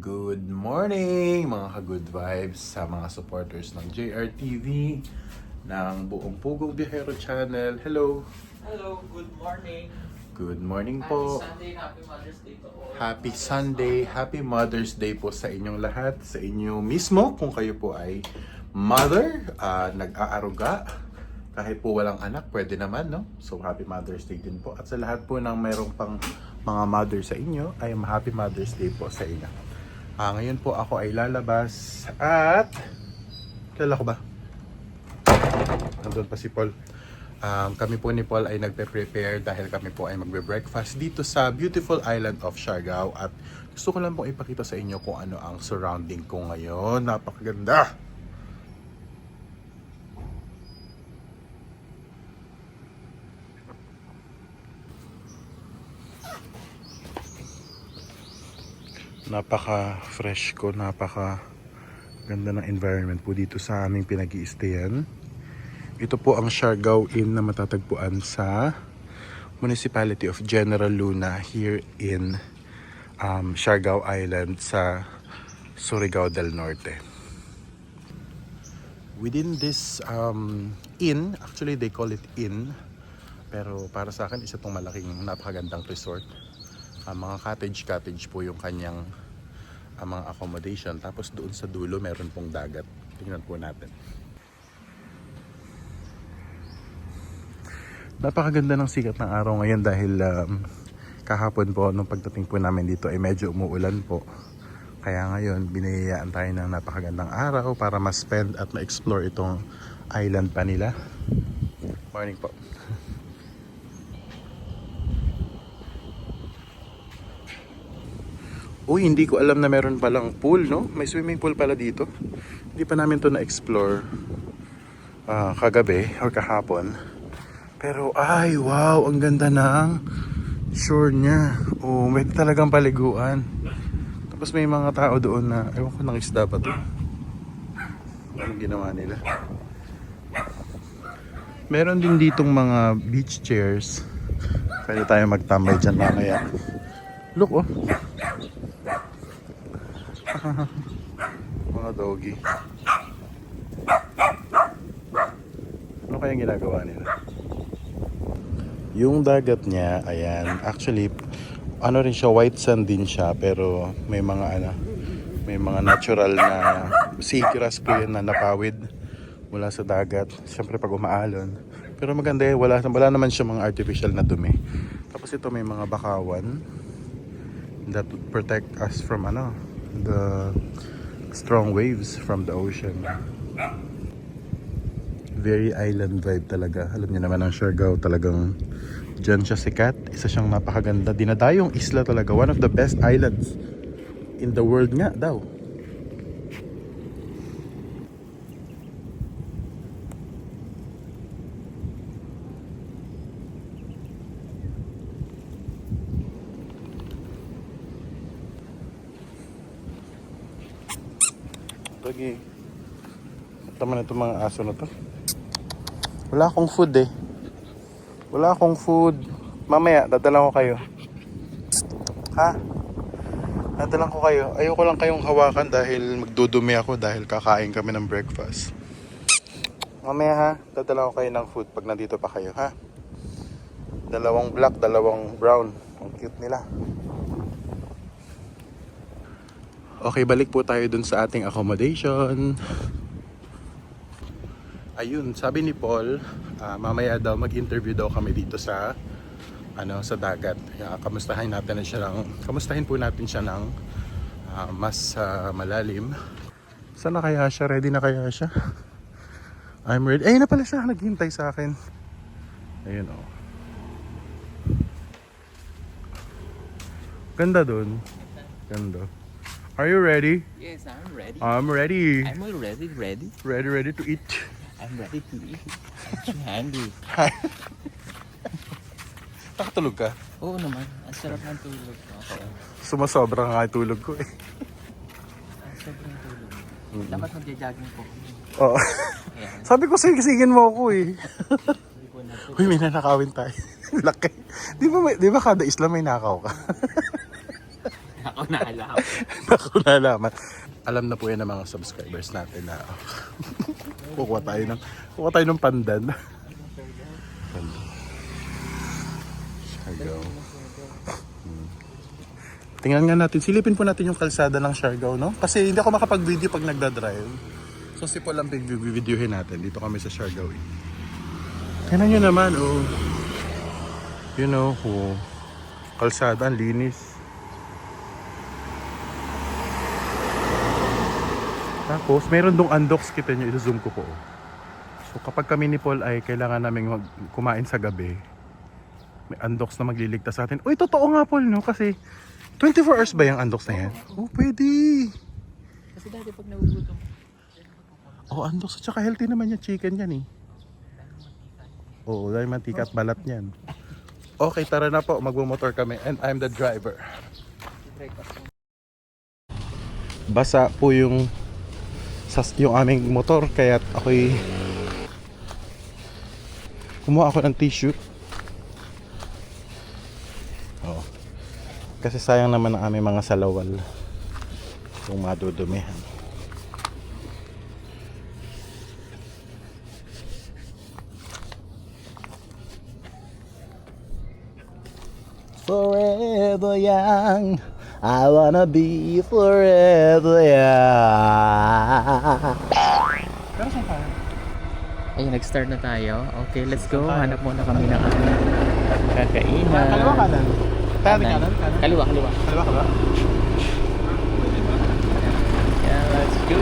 Good morning mga ka-good vibes sa mga supporters ng JRTV, ng buong Pugong Biyahero Channel. Hello! Hello, good morning. Good morning Happy po. Sunday, happy Mother's Day to all. Happy Sunday, Happy Mother's Day po sa inyong lahat, sa inyo mismo kung kayo po ay mother, nag-aaruga, kahit po walang anak, pwede naman, no? So, Happy Mother's Day din po. At sa lahat po ng mayroong pang mga mother sa inyo, ay Happy Mother's Day po sa inyo. Ngayon po ako ay lalabas at... Kilala ko ba? Nandun pa si Paul. Kami po ni Paul ay nagpe-prepare dahil kami po ay magbe-breakfast dito sa beautiful island of Siargao. At gusto ko lang pong ipakita sa inyo kung ano ang surrounding ko ngayon. Napakaganda! Napaka-fresh ko, napaka-ganda ng environment po dito sa aming pinag-i-stayan. Ito po ang Siargao Inn na matatagpuan sa Municipality of General Luna here in Siargao Island sa Surigao del Norte. Within this inn, actually they call it inn, pero para sa akin isa itong malaking napakagandang resort. Mga cottage po yung kanyang mga accommodation. Tapos doon sa dulo meron pong dagat. Tingnan po natin. Napakaganda ng sikat ng araw ngayon dahil kahapon po nung pagdating po namin dito ay medyo umuulan po. Kaya ngayon biniyayaan tayo ng napakagandang araw para ma-spend at ma-explore itong island pa nila. Morning po. Uy, hindi ko alam na meron palang pool, no? May swimming pool pala dito. Hindi pa namin to na-explore kagabi or kahapon. Pero ay, wow, ang ganda ng shore niya. Oh, may talagang paliguan. Tapos may mga tao doon na, ewan ko ng isda ba to? Anong ginawa nila? Meron din ditong mga beach chairs. Pwede tayo magtambay dyan mamaya. Look, oh. Mga doggy. Ano kayang ginagawa nila? Yung dagat niya, ayan, actually ano rin siya, white sand din siya, pero may mga may mga natural na seagrass po yun na napawid mula sa dagat. Siyempre pag umaalon, pero maganda eh, wala naman siya mga artificial na dumi. Tapos ito may mga bakawan that would protect us from the strong waves from the ocean. Very island vibe talaga. Alam niyo naman ang Siargao, talagang dyan siya sikat. Isa siyang napakaganda, dinadayong isla talaga. One of the best islands in the world nga daw. Lagi. Tama na itong mga aso na to. Wala akong food eh. Wala akong food. Mamaya, dadalan ko kayo. Ha? Dadalan ko kayo. Ayoko lang kayong hawakan dahil magdudumi ako dahil kakain kami ng breakfast. Mamaya ha, dadalan ko kayo ng food pag nandito pa kayo, ha? Dalawang black, dalawang brown. Ang cute nila. Okay, balik po tayo dun sa ating accommodation. Ayun, sabi ni Paul, mamaya daw mag-interview daw kami dito sa sa dagat. Kamustahin po natin siya ng mas malalim. Saan na kaya siya? Ready na kaya siya? I'm ready. Ayun na pala siya, naghintay sa akin. Ayun oh. Ganda dun. Ganda. Are you ready? Yes, I'm ready. I'm ready. I'm already ready. Ready to eat. I'm ready to eat. I'm so hungry. Nakatulog ka? Oo naman, ang sarap ng tulog. Okay. Sumasobra nga yung tulog ko eh. Ang sobrang tulog. Dapat magja-jogging po. Oo. Ayan. Sabi ko, sigin mo ako eh. Hindi ko na po. Uy, may nanakawin tayo. Laki. Di ba kada isla may nakaw ka? Ako ko naalam. Naku, nalaman. Alam na po yan ng mga subscribers natin na kukuha tayo ng pandan. Siargao. Tingnan nga natin, silipin po natin yung kalsada ng Siargao, no? Kasi hindi ako makapag-video pag nagdadrive. So si Paul ang videohin natin. Dito kami sa Siargao. Tingnan nyo naman, oh. You know, oh. Kalsada, ang linis. Tapos, meron dong undox, kita nyo, i-zoom ko po. So, kapag kami ni Paul ay kailangan namin kumain sa gabi, may undox na magliligtas sa atin. Uy, totoo nga Paul, no? Kasi, 24 hours ba yung undox na yan? Oh, pwede. Kasi dati pag nagugutom, Oh, undox. At saka healthy naman yung chicken yan, eh. Oo, dahil mantika at balat niyan. Okay, tara na po. Magmumotor kami. And I'm the driver. Basa po yung aming motor, kaya ako'y kumuha ako ng tissue. Oh. Kasi sayang naman ang aming mga salawal kung madudumihan. Forever young, I wanna be forever young. Pero saan tayo? ayun, nag-start na tayo. Okay, let's go. Hanap muna kami ng kakainan. Kaliwa kanan? Tayo kanan? Kaliwa. Kaliwa. Yeah, let's go.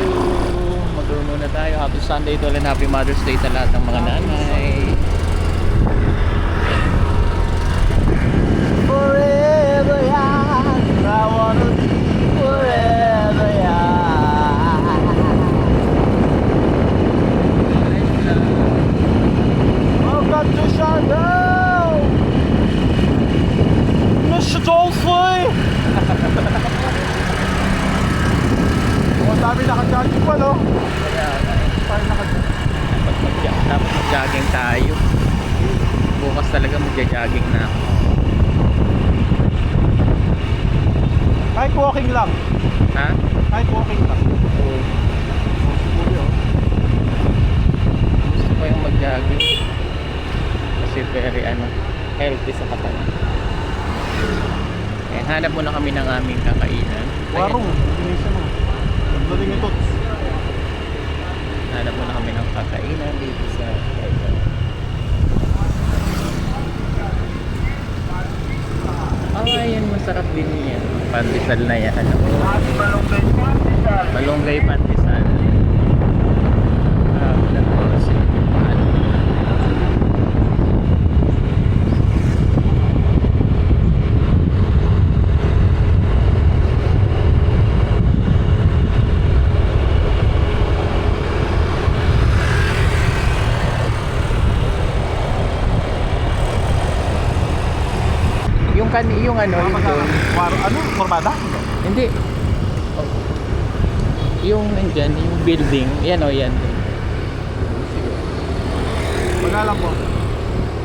Mag-tour muna tayo. Happy Sunday to and Happy Mother's Day sa lahat ng mga nanay. Forever young, I wanna be forever young. Welcome to Siargao! Mr. Dolphy! Ang dami naka-jogging pa, no? Dapat mag-jogging tayo. Bukas talaga mag-jogging na ako. Kahit walking lang. Ha? Kahit walking lang. Gusto ko yung mag-jogging. Kasi very healthy sa katawan. Ayan, hanap muna kami ng aming kakainan. Warong, binisa mo. Daling ito. Hanap muna kami ng kakainan dito sa Siargao. Ayun, masarap din yan. Pandesal na yan. Malunggay pandesal. Yung ano, yung doon. Ano? Formada? Hindi. Yung nandyan, yung building. Yan o, yan. Wala lang po.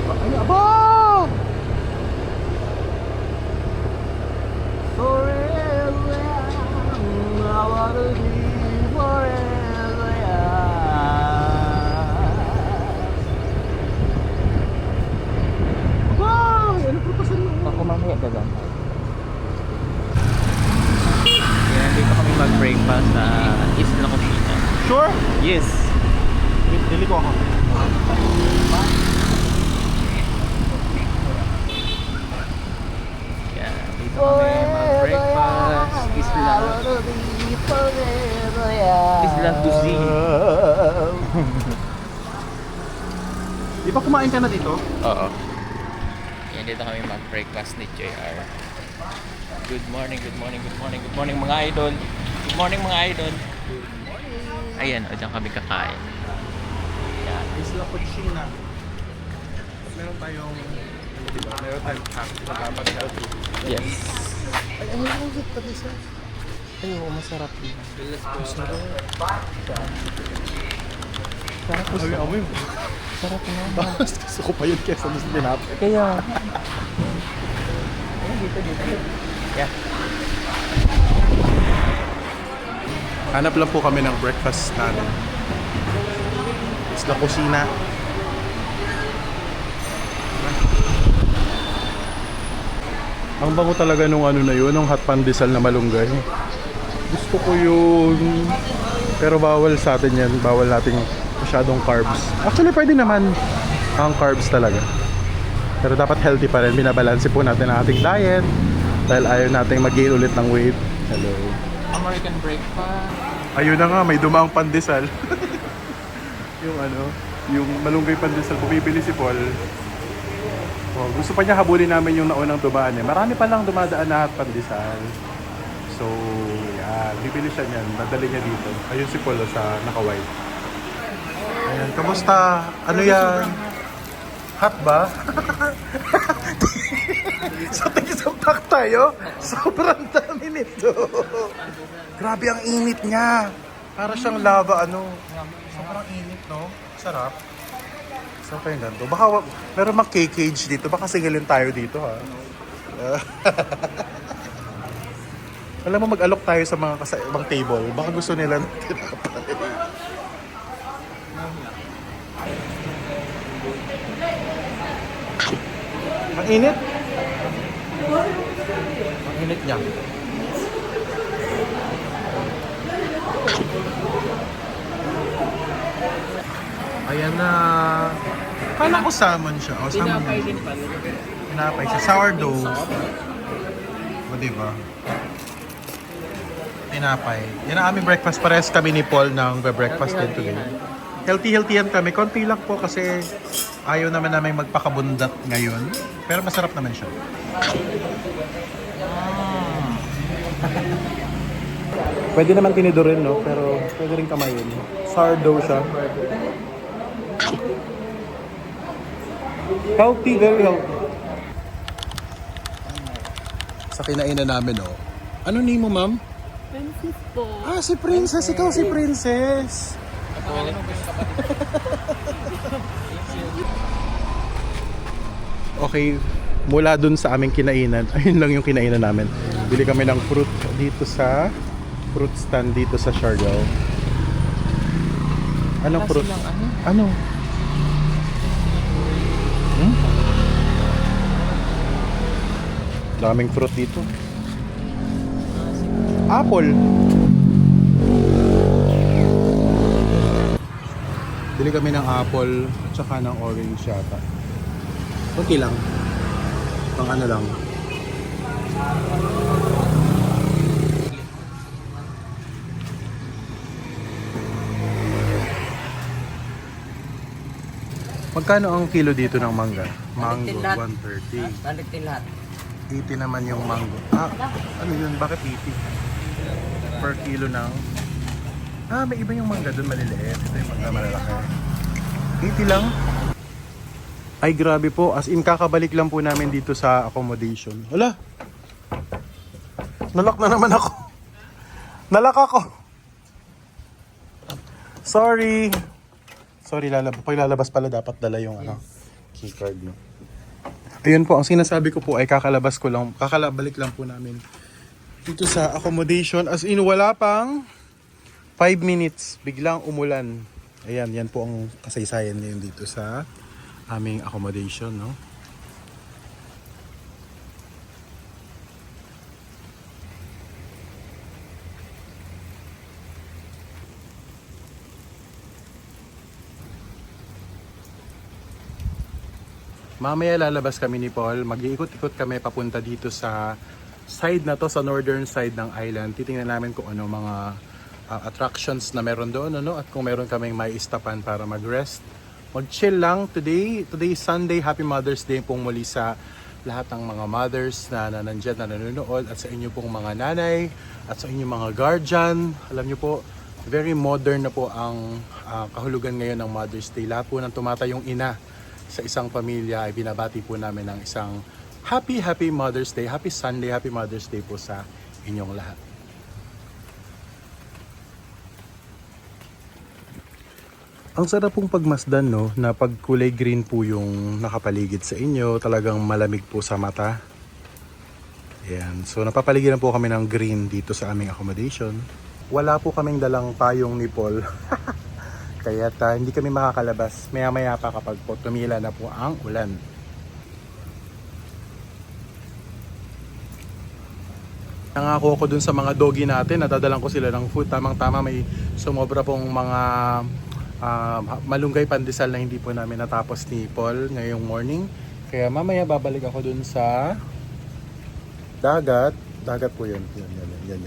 Ay, aba! Forever young, I wanna be forever young. Wow! Ano po pa sa inyo? Ako mamaya gagang. Yan, dito kami mag-breakfast sa Isla Copina. Sure? Yes. Dili ko ako. Yan, dito kami mag-breakfast. Isla Duzi. Di ba kumain ka na dito? Oo. Yan, dito kami mag-breakfast ni JR. Good morning, good morning, good morning, good morning mga idol. Good morning mga idol. Ayan, o dyan kami kakain. Yan. Isla Cucina. Meron tayong diba? Meron tayong hack na dapat healthy. Yes. Ay, ano yung ulit pa isa? Ay, oo, masarap din. Masarap. Sarap po Ay, amoy mo. Sarap nga. Mas gusto ko pa yun kesa mas tinapay. Kaya. Ayun, dito. Yeah. Hanap lang po kami ng breakfast namin. Sa kusina. Ang bango talaga nung ano na yun, nung hot pandesal na malunggay. Gusto ko yun. Pero bawal sa atin yan. Bawal nating masyadong carbs. Actually, pwede naman ang carbs talaga. Pero dapat healthy pa rin. Binabalanse po natin ang ating diet. Dahil ayaw nating mag-gain ulit ng weight. Hello. American breakfast. Ayun na nga, may dumaang pandesal. Yung ano, yung malunggay pandesal. Bumibili si Paul. Oh, gusto pa niya habulin namin yung naunang dumaan eh. Marami pa lang dumadaan na hot pandesal. So, yan. Bibili siya niyan. Nadali niya dito. Ayun si Paul sa naka-white. Ayan, kamusta? Ano yan? Hot ba? So, tig-sampak tayo. Sobrang dami nito. Grabe ang init niya. Para siyang lava, ano. Sobrang init, no? Sarap. Sarap yung ganito. Baka meron mag-cage dito. Baka singilin tayo dito, ha? Alam mo, mag-alok tayo sa mga ibang table. Baka gusto nila ng tinapay. Ang init. Ang init niya. Ayan na. Kala ko salmon siya. O, salmon. Tinapay din pala. Tinapay siya. Sourdough. O, diba? Tinapay. Yan ang aming breakfast. Parehas kami ni Paul ng breakfast din today. Healthy yan kami. Konti lang po kasi ayaw naman namin magpakabundat ngayon. Pero masarap naman siya. Pwede naman tinidorin, no? Pero pwede rin kamayin. Sourdough siya. Healthy, very healthy. Sa kinainan namin, oh. Ano name mo, ma'am? Princess po. Ah, si Princess. Ikaw si Princess. Okay, mula dun sa aming kinainan, ayun lang yung kinainan namin. Bili kami ng fruit dito sa fruit stand dito sa Siargao. Anong fruit? Ano? Daming fruit dito. Apple. Bili kami ng apple at saka ng orange yata. Okay lang. Pang ano lang. Magkano ang kilo dito ng mangga? Mango, 130. Balik din lahat. 80 naman yung mango. Ah, ano yun? Bakit 80? Per kilo ng... Ah, may iba yung mangga doon maliliit. Ito yung mangga malalaki. 80 lang? Ay, grabe po. As in, kakabalik lang po namin dito sa accommodation. Wala! Nalock na naman ako. Nalock ako. Sorry. Sorry, pag lalabas pala dapat dala yung ano, keycard mo. Ayun po, ang sinasabi ko po ay kakalabalik lang po namin dito sa accommodation. As in, wala pang 5 minutes, biglang umulan. Ayan, yan po ang kasaysayan ngayon dito sa aming accommodation, no? Mamaya lalabas kami ni Paul. Mag-iikot-ikot kami papunta dito sa side na to, sa northern side ng island. Titingnan namin kung ano mga attractions na meron doon, ano? At kung meron kaming may istapan para mag-rest. Mag-chill lang today. Today is Sunday. Happy Mother's Day pong muli sa lahat ng mga mothers na nandyan na nanonood at sa inyo pong mga nanay at sa inyong mga guardian. Alam nyo po, very modern na po ang kahulugan ngayon ng Mother's Day. Lahat po ng tumatayong ina sa isang pamilya ay binabati po namin ng isang Happy Mother's Day, Happy Sunday, Happy Mother's Day po sa inyong lahat. Ang sarap pong pagmasdan, no, na pag kulay green po yung nakapaligid sa inyo, talagang malamig po sa mata. Ayan. So napapaligiran po kami ng green dito sa aming accommodation. wala po kaming dalang payong ni Paul. Kaya hindi kami makakalabas. Maya-maya pa kapag po tumila na po ang ulan. Nangako ako dun sa mga doggy natin, nadadalan ko sila ng food. Tamang-tama may sumobra pong mga malunggay pandesal na hindi po namin natapos ni Paul ngayong morning. Kaya mamaya babalik ako dun sa dagat. Dagat po yun. Yan.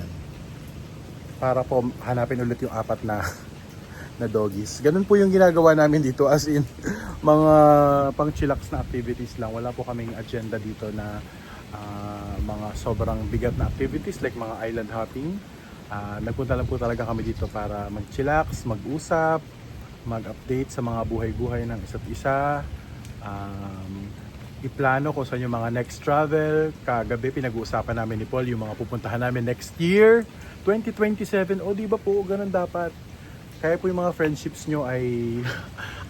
Para po hanapin ulit yung apat na doggies. Ganun po yung ginagawa namin dito, as in mga pang chillax na activities lang. Wala po kaming agenda dito na mga sobrang bigat na activities like mga island hopping. Nagpunta lang po talaga kami dito para mag-chillax, mag-usap, mag-update sa mga buhay-buhay ng isa't isa. Iplano ko sa yung mga next travel. Kagabi pinag-uusapan namin ni Paul yung mga pupuntahan namin next year, 2027. O di ba po, ganun dapat. Kaya po yung mga friendships nyo ay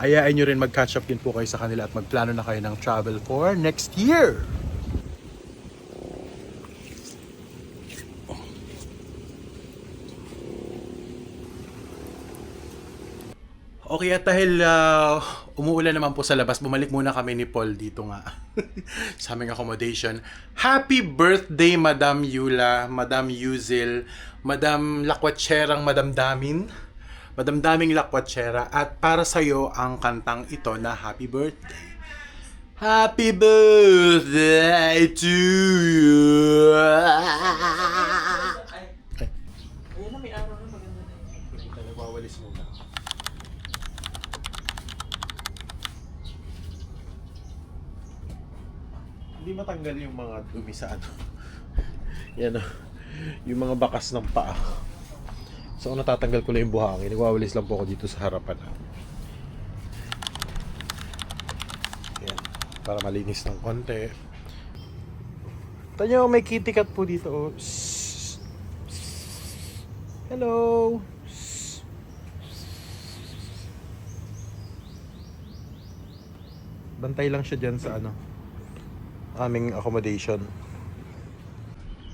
ayain nyo rin mag-catch up din po kayo sa kanila at magplano na kayo ng travel for next year. Okay, at dahil umuulan naman po sa labas, bumalik muna kami ni Paul dito nga sa aming accommodation. Happy birthday, Madam Yula, Madam Yuzil, Madam Lakwatserang Madam Damin, Madam Daming Lakwatsyera. At para sa'yo ang kantang ito na Happy Birthday. Happy birthday to you. Ayun na, may araw na maganda na yun. Nagwawalis muna. Hindi matanggal yung mga dumi sa ano. Yan o. Yung mga bakas ng paa. So natatanggal ko lang yung buhangin. Nagwawalis lang po ako dito sa harapan. Yan. Para malinis ng konti. Tanyo, may kitty cat po dito. Oh. Hello. Bantay lang siya dyan sa ano, aming accommodation.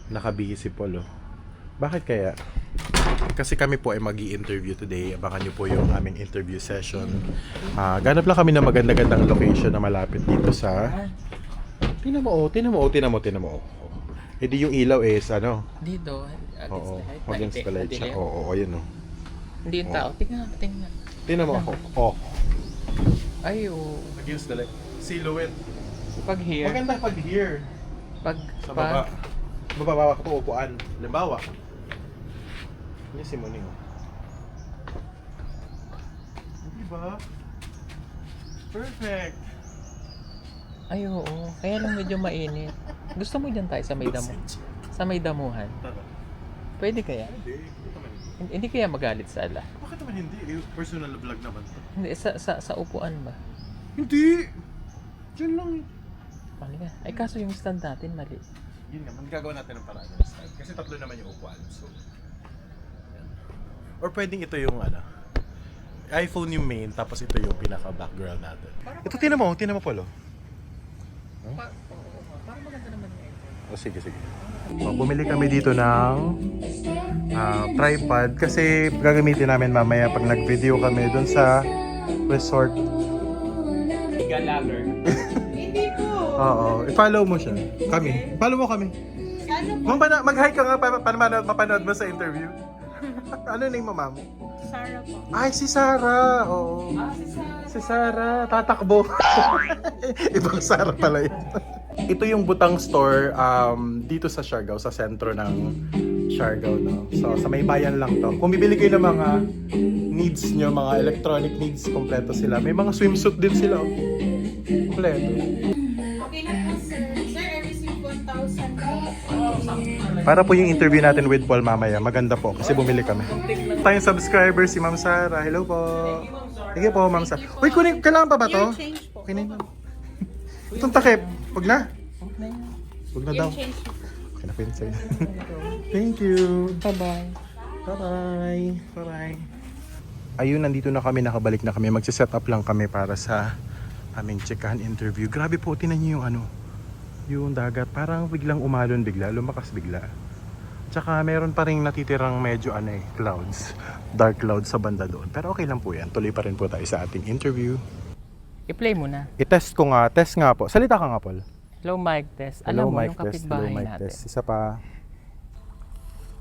Nakabihis si Paul. Bakit kaya? Kasi kami po ay mag-i-interview today. Abangan nyo po yung aming interview session. Ganap lang kami ng maganda-gandang location na malapit dito sa... Tingnan mo. Eh di yung ilaw is ano? Dito, Oo, against the light siya. Oo, ayun o. Hindi yung tao. Tingnan. Tingnan mo ako. Oh. Ay, oo. Against the light. Silhouette. Pag here. Maganda pag here. Pag Sa baba. Bababa ka po upuan. Halimbawa. Ano si Moning? Diba? Perfect. Ay, oo. Kaya lang medyo mainit. Gusto mo dyan tayo sa may damo? Sa may damuhan? Tara. Pwede kaya? Hindi. Bakit naman hindi? Hindi kaya magalit sa ala? Bakit naman hindi? Personal vlog naman to. Hindi, sa upuan ba? Hindi! Diyan lang. Mali ka. Ay, kaso yung stand natin mali. Yun nga, magagawa natin ng paraan ng style. Kasi tatlo naman yung upuan. So, yan. Or pwedeng ito yung ano, iPhone yung main, tapos ito yung pinaka-background natin. Ito, tinan mo Polo. Parang maganda naman yung O, sige. So, bumili kami dito ng tripod kasi gagamitin namin mamaya pag nag-video kami dun sa resort. Galager. Oo, i-follow mo siya. Kami. Follow mo kami. Mag-hi ka nga para mapanood mo sa interview. Ano name mo, ma'am? Sarah po. Ay, si Sarah. Oo. Si Sarah. Tatakbo. Ibang Sarah pala yun. Ito yung Butang Store dito sa Siargao, sa sentro ng Siargao. No? So, sa may bayan lang to. Kung bibili kayo ng mga needs nyo, mga electronic needs, kompleto sila. May mga swimsuit din sila. Oh. Kompleto. Okay na po, sir. Sir, I received 1,000 po. Para po yung interview natin with Paul mamaya, maganda po kasi bumili kami. Tayong subscriber si Ma'am Sarah. Hello po. Sige po, Ma'am Sarah. Uy, kunin, kailangan pa ba to? Yung change po. Okay na yun. Itong takip, huwag na. Huwag na daw. Yung change po. Okay na po yun sa'yo. Thank you. Bye-bye. Bye-bye. Bye-bye. Ayun, nandito na kami, nakabalik na kami. Magsiset up lang kami para sa aming checkahan interview. Grabe po, tinan niyo yung ano, yung dagat. Parang biglang umalon bigla, lumakas bigla. Tsaka meron pa rin natitirang medyo clouds. Dark clouds sa banda doon. Pero okay lang po yan. Tuloy pa rin po tayo sa ating interview. I-play mo na. I-test ko nga. Test nga po. Salita ka nga, Paul. Hello, mic test. Hello, Alam mo, mic yung test. Hello, kapitbahay mic natin. test. Isa pa.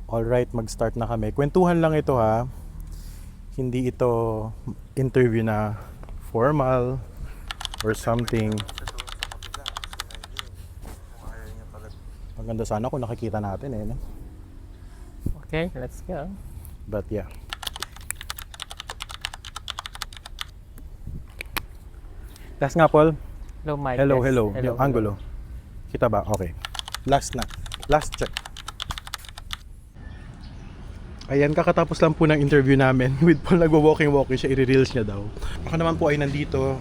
Alright, mag-start na kami. Kwentuhan lang ito ha. Hindi ito interview na formal or something. Maganda sana kung nakikita natin no? Okay, let's go. But yeah. Test nga, Paul. Hello, mic Hello, test. hello. Yung angulo. Kita ba? Okay. Last na. Last check. Ayan, kakatapos lang po ng interview namin with Paul. Nagwa-walking siya, i-reels niya daw. Ako naman po ay nandito,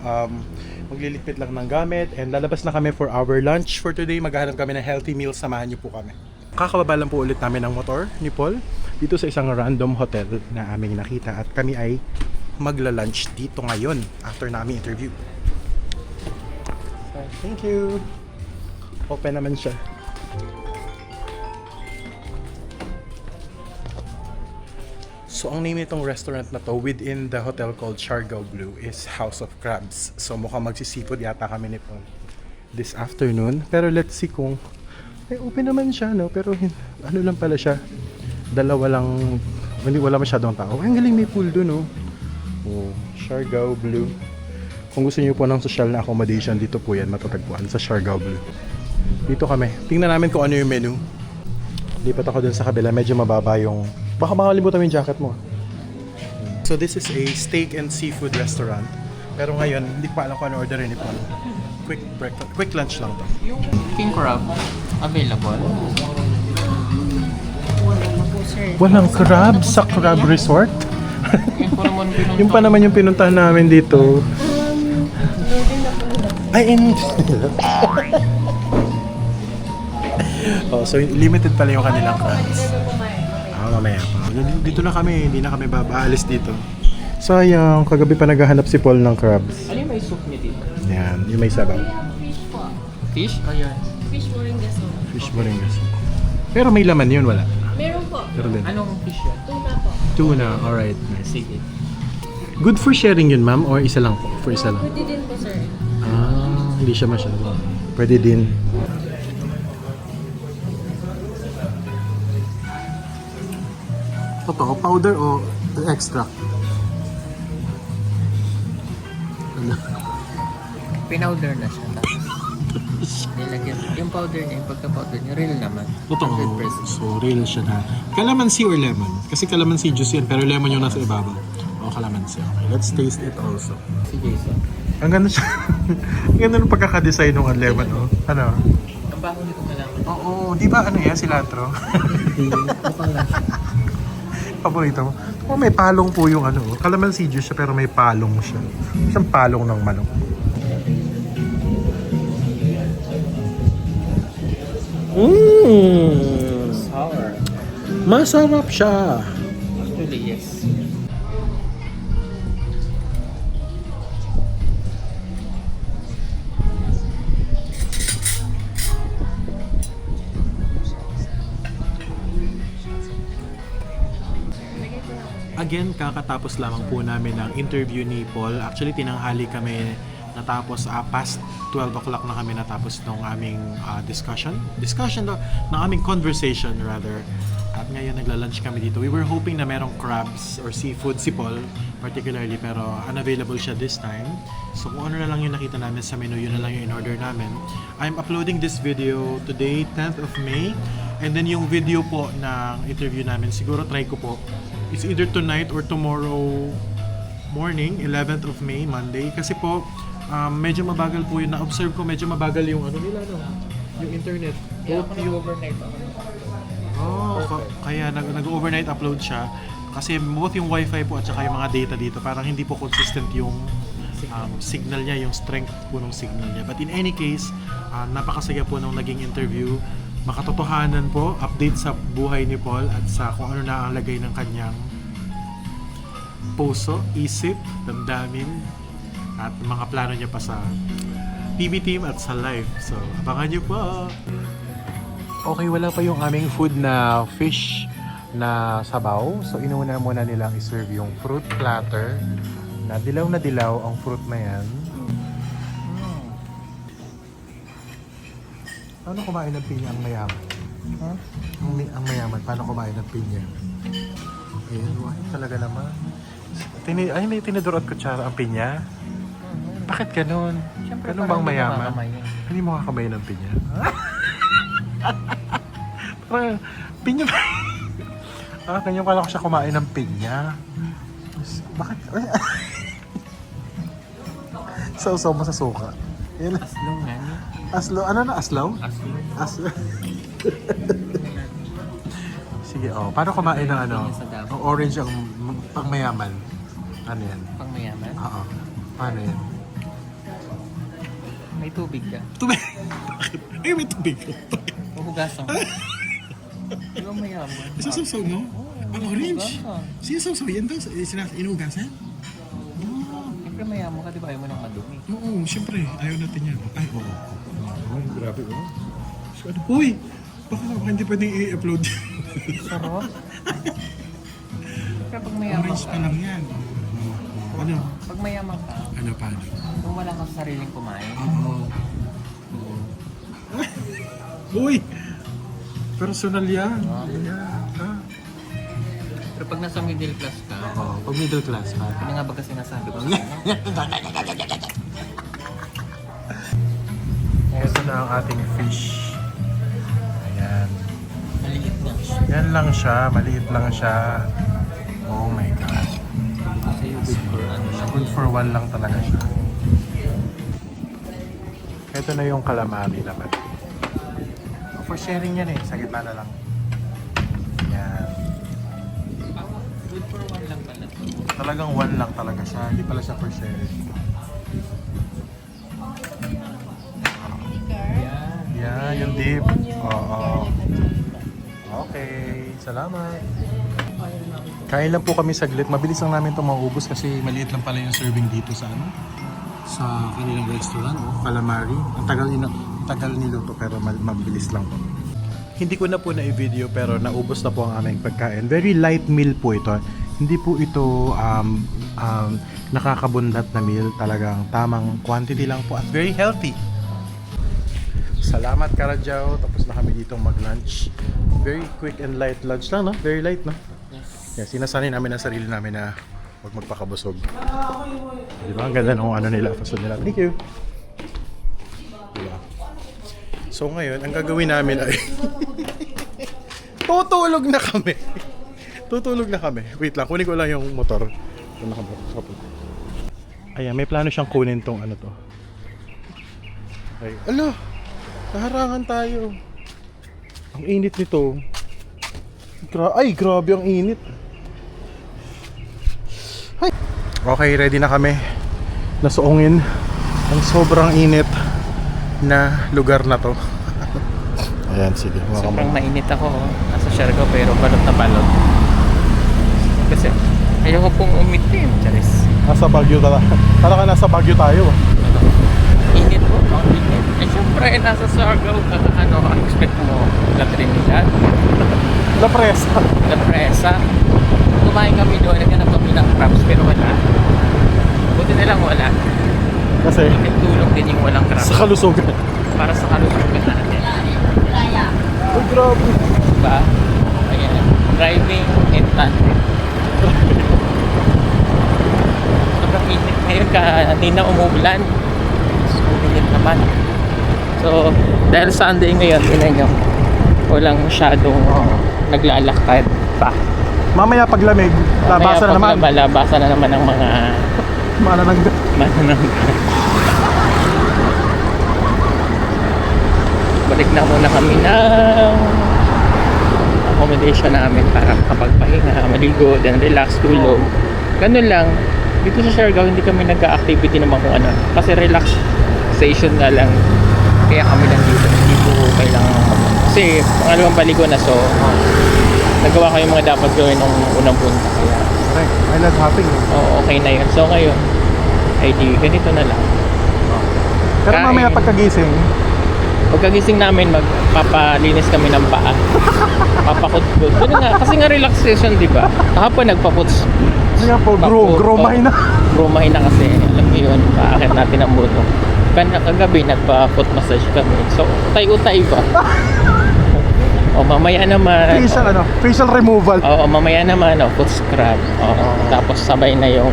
maglilipit lang ng gamit and lalabas na kami for our lunch for today. Maghahanap kami ng healthy meals, samahan niyo po kami. Kakababa lang po ulit namin ng motor ni Paul dito sa isang random hotel na aming nakita at kami ay magla-lunch dito ngayon after namin interview. Thank you. Open naman siya. So, ang name nitong restaurant na to within the hotel called Siargao Blue is House of Crabs. So, mukhang magsisipod yata kami nito this afternoon. Pero let's see kung open naman siya, no? Pero ano lang pala siya. Dalawa lang, wala masyadong tao. Ang galing, may pool doon, no? Oh, Siargao Blue. Kung gusto niyo po ng social na accommodation, dito po yan matatagpuan sa Siargao Blue. Dito kami. Tingnan namin kung ano yung menu. Lipat ako dun sa kabila. Medyo mababa yung... Baka makalimutan mo yung jacket mo. So this is a steak and seafood restaurant. Pero ngayon, hindi ko pa alam kung ano orderin ni Paul. Quick breakfast. Quick lunch lang to. Yung king crab, available? Walang crab sa crab resort? Yung pa naman pinunta. Yung pa naman yung pinuntahan namin dito. Ay, oh, so limited pala yung kanilang crabs. Mamaya pa. Dito na kami, hindi na kami babaalis dito. Sayang, kagabi pa naghahanap si Paul ng crabs. Ano yung may soup niya dito? Yan, yung may sabaw. Fish? Ayan. Fish moringa sauce. Fish moringa soup. Pero may laman yun, wala. Meron po. Pero din. Anong fish yun? Tuna po. Tuna, alright. Nice. Sige. Good for sharing yun, ma'am? Or isa lang po? For isa lang? Pwede din po, sir. Hindi siya masyado. Pwede din. Totoo, powder o extract? Pinowder na siya. Tapos nilagyan. Yung powder niya, yung pagka-powder niya, real naman. Totoo. 100%. So, real siya na. Calamansi or lemon? Kasi calamansi juice yan, pero lemon yung nasa ibabaw. O, calamansi. Okay, let's taste it also. Si Jason. Ang ganda siya. Ang ganda ng pagkakadesign ng lemon, oh. Ano? Ang bago nito malaman. Oo, di ba ano yan, cilantro? Mukhang lang siya. Paborito mo? Oh, may palong po yung ano. Calamansi juice siya pero may palong siya. Isang palong ng manok. Sour. Masarap siya. Actually, yes. Again, kakatapos lamang po namin ng interview ni Paul. Actually, tinanghali kami natapos past 12 o'clock na kami natapos ng aming discussion ng aming conversation rather. At ngayon nagla-lunch kami dito. We were hoping na merong crabs or seafood si Paul particularly, pero unavailable siya this time. So kung ano na lang yung nakita namin sa menu, yun na lang yung in-order namin. I'm uploading this video today, 10th of May. And then yung video po ng interview namin, siguro try ko po. It's either tonight or tomorrow morning, 11th of May, Monday. Kasi po, medyo mabagal po yun. Na-observe ko, medyo mabagal yung ano nila, no? Yung internet. Yeah, ako nag-overnight ako. Kaya nag-overnight upload siya. Kasi both yung wifi po at saka yung mga data dito, parang hindi po consistent yung signal niya, yung strength po ng signal niya. But in any case, napakasaya po nung naging interview. Makatotohanan po, update sa buhay ni Paul at sa kung ano na ang lagay ng kanyang puso, isip, damdamin at mga plano niya pa sa PB team at sa life. So, abangan niyo po! Okay, wala pa yung aming food na fish na sabaw. So, inuna muna nilang iserve yung fruit platter. Na dilaw ang fruit na yan. Paano kumain ng pinya ang mayaman? Huh? Ang mayaman, paano kumain ng pinya? Ayun, why talaga naman. May tinidor at kutsara ang pinya? Bakit ganun? Siyempre, Ganun parang bang hindi mayaman? makakamayin. Hindi mo kakamayin ng pinya? Parang, pinya ba? Ganyan pala ko siya kumain ng pinya. Bakit? Sausaw mo sa suka. Yan. Aslong nga niya. Aslo, ano na? Aslaw? Aslong. Aslo. Sige, paano kumain ng ano? Pinya sa dabo. Ang orange ang pang mayaman. Ano yan? Pang mayaman? Oo. Paano yan? May tubig ka. Tubig! Ay, may tubig. Huhugasan ko. Di ba mayaman? Isasaw mo? Ang orange? Huhugasan. Sinasaw yan daw? Inuugasan? Siyempre mayaman ka, di ba? Ayaw mo ng madumi. Oo, siyempre. Ayaw natin yan. Ay, oo. Ay, grabe. So, ano? Uy! Baka hindi pwedeng i-upload. Sarap. Siyempre pag mayaman Orange ka. pa lang yan. Ano? Pag mayaman ka, Ano paano? kung wala kang sariling kumain, Oo. Uy! Personal yan. Yeah. pero pag nasa middle class ka, Oo, pag middle class pa. ano nga ba kasi sinasabi ko? Ito na ang ating fish. Ayan. Maliit lang siya. Yan lang siya. Maliit lang siya. Oh my God. Kasi yung good for ano siya. Good for one lang talaga siya. Ito na yung calamari naman. For sharing yan eh. Sa gitna na lang. Yan. Good for one lang pala. Talagang one lang talaga siya. Hindi pala siya for sharing. Yan. Yan, yung dip. Oo. Okay. Salamat. Kain lang po kami saglit. Mabilis lang namin ito maubos kasi maliit lang pala yung serving dito sa ano? Sa kanilang restaurant, calamari. Ang tagal niluto pero mabilis lang po. Hindi ko na po na-video pero naubos na po ang aming pagkain. Very light meal po ito. Hindi po ito nakakabundat na meal. Talagang tamang quantity lang po at very healthy. Salamat Karadjaw. Tapos na kami ditong mag-lunch. Very quick and light lunch lang, no? Very light, no? Yes, sinasanay namin ang sarili namin na huwag magpakabusog. Di ba? Ang ganda ng ano nila, fason nila. Thank you. Diba? So ngayon, ang gagawin namin ay tutulog na kami. Tutulog na kami. Wait lang, kunin ko lang yung motor. Ayan, may plano siyang kunin tong ano to. Ay, ala! Naharangan tayo. Ang init nito. Ay, grabe ang init. Hi. Okay, ready na kami. Nasuungin ang sobrang init na lugar na to. Ayan, sige. Sobrang mainit ako. Nasa Siargao pero balot na balot. Kasi ayoko pong umitim. Charis. Nasa Baguio talaga. Parang ka nasa Baguio tayo. Init po. Ang init. Eh syempre, nasa Siargao ka. Ano, ang expect mo? La Trinidad? La Presa. La Presa? Kumain kami doon. Naghanap kami ng crabs pero wala. Buti na lang wala. Kasi Tulong din yung walang crabs. sa kalusugan. Para sa kalusugan natin. Ay, grabe. Diba? Ayan. Driving and tandem. Sobrang init ngayon hindi na umuulan. So, init naman. So, dahil Sunday ngayon, tinan nyo, walang masyadong naglalakad pa. Mamaya paglamig, labasan na naman. Labasan na naman ng mga Mananangga. Balik na muna kami ng accommodation namin para makapagpahinga, maligo, then relax, tulog. Ganun lang. Dito sa Siargao, hindi kami nag-activity naman kung ano. Kasi relaxation nga lang. Kaya kami lang dito. Hindi po kailangan kasi pangalawang balik ko na, so nagawa ko yung mga dapat gawin nung unang punta. Kaya Right, island hopping. okay na yun. So ngayon, ay di, ganito na lang. Pero Kain. mamaya pagkagising, Pagkagising namin, magpapalinis kami ng paa. Papakot-kut. Ganun nga, kasi nga relaxation, di ba? Kahapon nagpaputs. Kaya po, gromay na. Gromay na kasi. Alam mo yun, paakit natin ang buto. Kagabi, nagpa-foot massage kami. So, utay-utay ba? O, mamaya naman. Facial removal. Oo, mamaya naman, foot scrub. Oo, tapos sabay na yung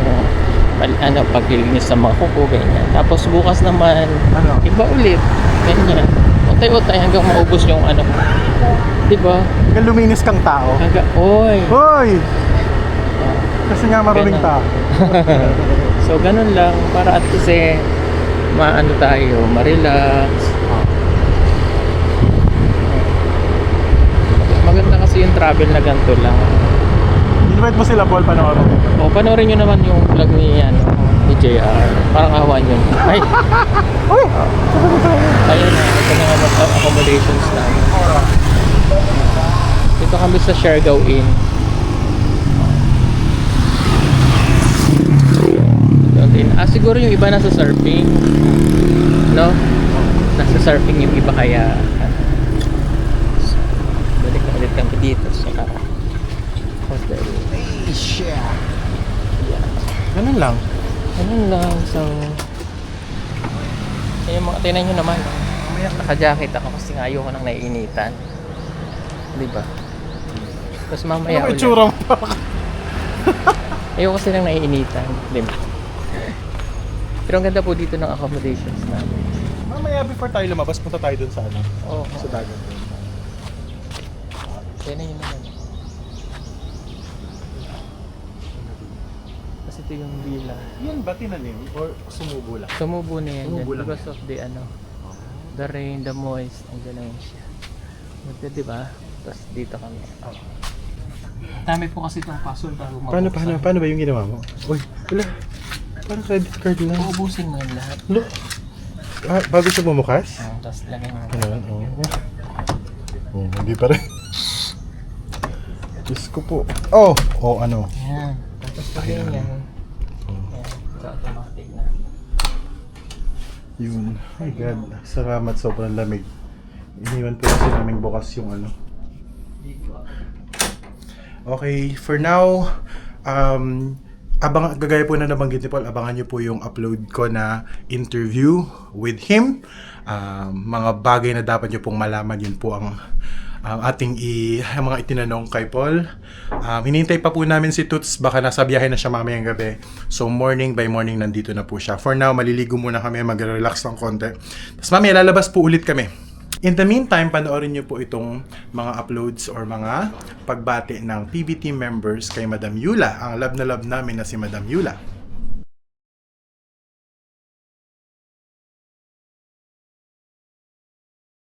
paglilinis sa mga kuko, ganyan. Tapos bukas naman, iba ulit. Ganyan. Utay-utay hanggang maubos yung diba? Hanggang luminis kang tao. Oy! Hoy! Kasi nga maruming Ganun. tao. So, ganun lang. Para at kasi, tayo, ma-relax. Maganda kasi yung travel na ganito lang. Invite mo sila, Paul, panoorin. O, panoorin nyo naman yung vlog ni JR. Parang awan yun. Ay! Uy! Ayun na, ito na nga accommodations na. Dito kami sa Siargao Inn. Siguro yung iba nasa surfing. No? Nasa surfing yung iba kaya balik na ulit kami dito sa hotel. Yeah. Ganun lang. Ganun lang. So, yung mga tinan nyo naman. Naka-jacket ako kasi nga ayoko nang naiinitan. Diba? Tapos mamaya Ano ulit. itsura mo? Ayoko kasi nang naiinitan. Diba? Pero ang ganda po dito ng accommodations namin. Mamaya before tayo lumabas, punta tayo dun sa Oo. sa dagat. Kaya na yun naman. Kasi ito yung villa. Yan ba tinanim? Or sumubo lang? Sumubo na yan Sumubo dyan lang. because of the rain, the moist, andyan na yun siya. Maganda, diba? Tapos dito kami. Dami po kasi itong password bago mabuksan. Paano ba yung ginawa mo? Uy, wala. Parang credit card lang. Uubusin mo yung lahat. Lo. Bago siya bumukas? Tapos lagyan mo. Hindi pa rin. Diyos ko po. Oh, ano? Yan. Tapos lagyan yan. Yan. So, automatic na. Yun. Oh my God. Salamat, sobrang lamig. Iniwan po kasi namin bukas yung Okay, for now, gagaya po na nabanggit ni Paul, abangan nyo po yung upload ko na interview with him. Mga bagay na dapat nyo pong malaman, yun po ang mga itinanong kay Paul. Hinintay pa po namin si Toots, baka nasa biyahe na siya mamayang gabi. So morning by morning nandito na po siya. For now, maliligo muna kami, mag-relax ng konti. Tapos mamaya lalabas po ulit kami. In the meantime, panoorin niyo po itong mga uploads or mga pagbati ng PB team members kay Madam Yula. Ang love na love namin na si Madam Yula.